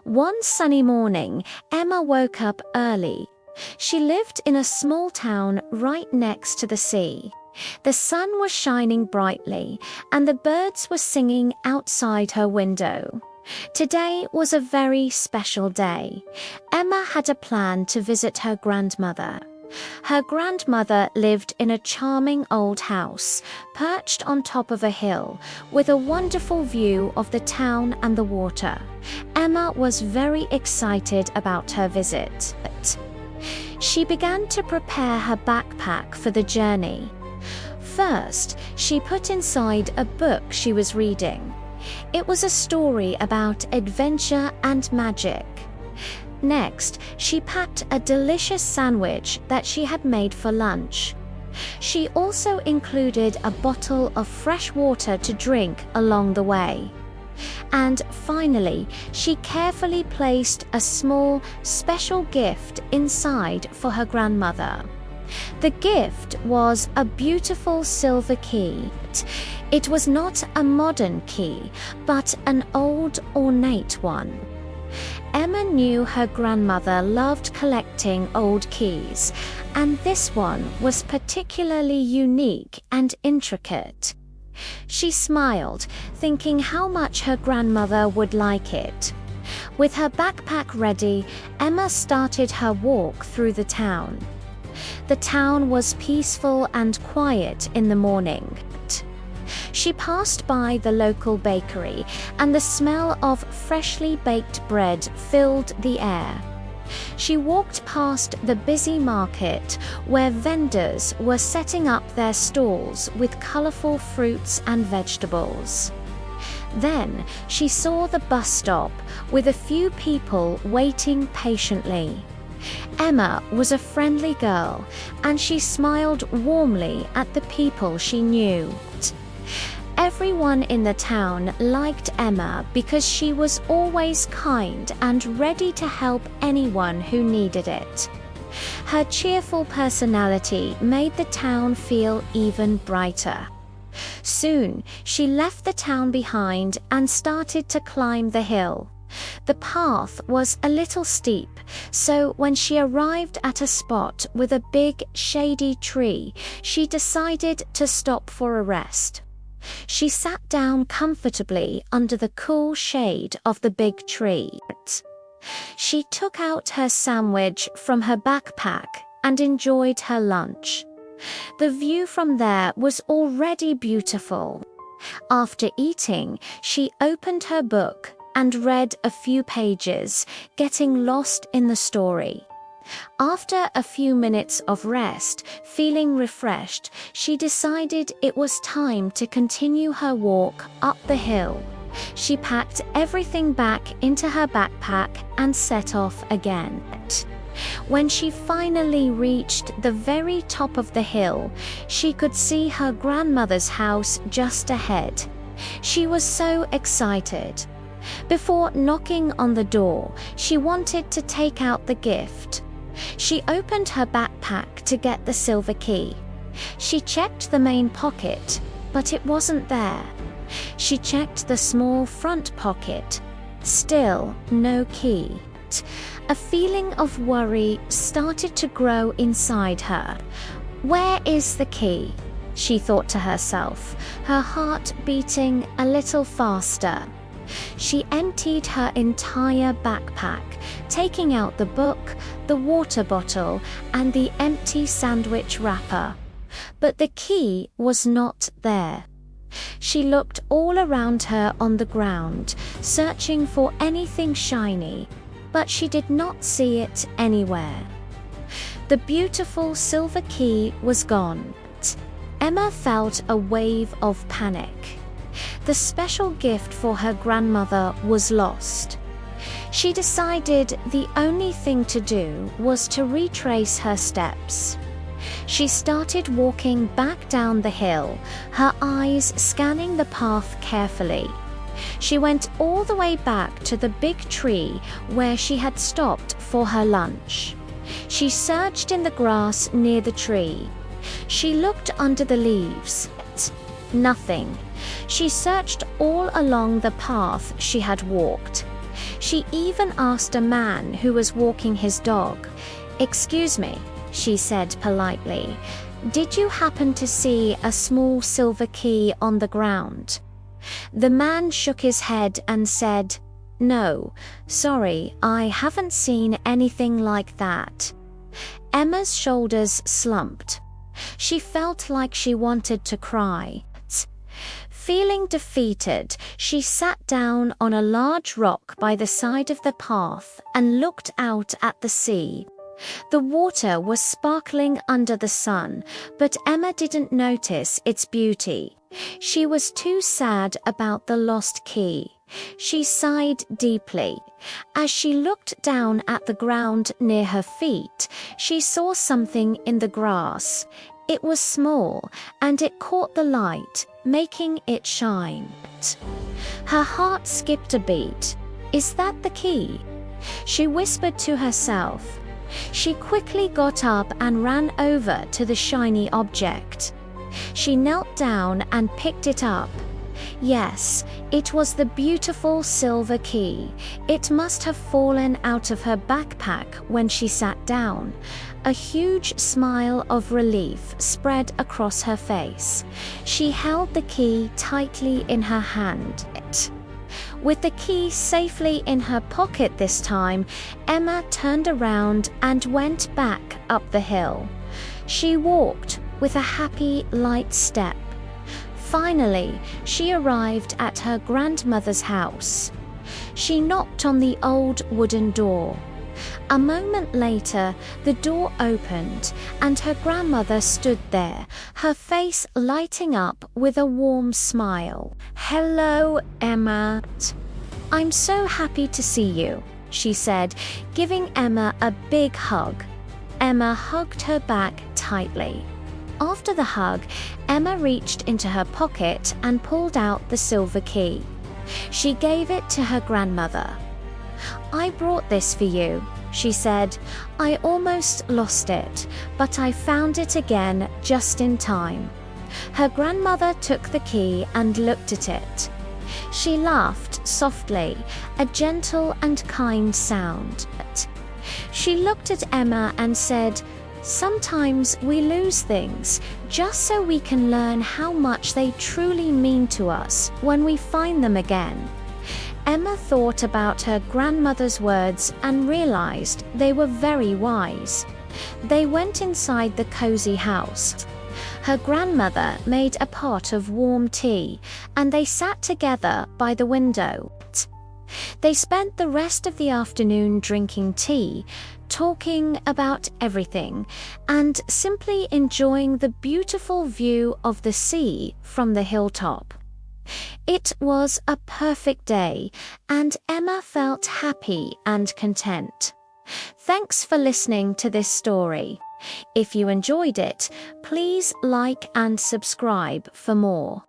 One sunny morning, Emma woke up early. She lived in a small town right next to the sea. The sun was shining brightly, and the birds were singing outside her window. Today was a very special day. Emma had a plan to visit her grandmother. Her grandmother lived in a charming old house, perched on top of a hill, with a wonderful view of the town and the water. Emma was very excited about her visit. She began to prepare her backpack for the journey. First, she put inside a book she was reading. It was a story about adventure and magic. Next, she packed a delicious sandwich that she had made for lunch. She also included a bottle of fresh water to drink along the way. And finally, she carefully placed a small, special gift inside for her grandmother. The gift was a beautiful silver key. It was not a modern key, but an old, ornate one. Emma knew her grandmother loved collecting old keys, and this one was particularly unique and intricate. She smiled, thinking how much her grandmother would like it. With her backpack ready, Emma started her walk through the town. The town was peaceful and quiet in the morning. She passed by the local bakery, and the smell of freshly baked bread filled the air. She walked past the busy market, where vendors were setting up their stalls with colorful fruits and vegetables. Then she saw the bus stop, with a few people waiting patiently. Emma was a friendly girl, and she smiled warmly at the people she knew. Everyone in the town liked Emma because she was always kind and ready to help anyone who needed it. Her cheerful personality made the town feel even brighter. Soon, she left the town behind and started to climb the hill. The path was a little steep, so when she arrived at a spot with a big, shady tree, she decided to stop for a rest. She sat down comfortably under the cool shade of the big tree. She took out her sandwich from her backpack and enjoyed her lunch. The view from there was already beautiful. After eating, she opened her book and read a few pages, getting lost in the story. After a few minutes of rest, feeling refreshed, she decided it was time to continue her walk up the hill. She packed everything back into her backpack and set off again. When she finally reached the very top of the hill, she could see her grandmother's house just ahead. She was so excited. Before knocking on the door, she wanted to take out the gift. She opened her backpack to get the silver key. She checked the main pocket, but it wasn't there. She checked the small front pocket. Still no key. A feeling of worry started to grow inside her. Where is the key? She thought to herself, her heart beating a little faster. She emptied her entire backpack, taking out the book, the water bottle, and the empty sandwich wrapper. But the key was not there. She looked all around her on the ground, searching for anything shiny, but she did not see it anywhere. The beautiful silver key was gone. Emma felt a wave of panic. The special gift for her grandmother was lost. She decided the only thing to do was to retrace her steps. She started walking back down the hill, her eyes scanning the path carefully. She went all the way back to the big tree where she had stopped for her lunch. She searched in the grass near the tree. She looked under the leaves. Nothing. She searched all along the path she had walked. She even asked a man who was walking his dog. "Excuse me," she said politely, "did you happen to see a small silver key on the ground?" The man shook his head and said, "No, sorry, I haven't seen anything like that." Emma's shoulders slumped. She felt like she wanted to cry. Feeling defeated, she sat down on a large rock by the side of the path and looked out at the sea. The water was sparkling under the sun, but Emma didn't notice its beauty. She was too sad about the lost key. She sighed deeply. As she looked down at the ground near her feet, she saw something in the grass. It was small, and it caught the light, making it shine. Her heart skipped a beat. "Is that the key?" she whispered to herself. She quickly got up and ran over to the shiny object. She knelt down and picked it up. Yes, it was the beautiful silver key. It must have fallen out of her backpack when she sat down. A huge smile of relief spread across her face. She held the key tightly in her hand. With the key safely in her pocket this time, Emma turned around and went back up the hill. She walked with a happy, light step. Finally, she arrived at her grandmother's house. She knocked on the old wooden door. A moment later, the door opened, and her grandmother stood there, her face lighting up with a warm smile. "Hello, Emma. I'm so happy to see you," she said, giving Emma a big hug. Emma hugged her back tightly. After the hug, Emma reached into her pocket and pulled out the silver key. She gave it to her grandmother. "I brought this for you," she said. "I almost lost it, but I found it again just in time." Her grandmother took the key and looked at it. She laughed softly, a gentle and kind sound. She looked at Emma and said, "Sometimes we lose things just so we can learn how much they truly mean to us when we find them again." Emma thought about her grandmother's words and realized they were very wise. They went inside the cozy house. Her grandmother made a pot of warm tea, and they sat together by the window. They spent the rest of the afternoon drinking tea, talking about everything, and simply enjoying the beautiful view of the sea from the hilltop. It was a perfect day, and Emma felt happy and content. Thanks for listening to this story. If you enjoyed it, please like and subscribe for more.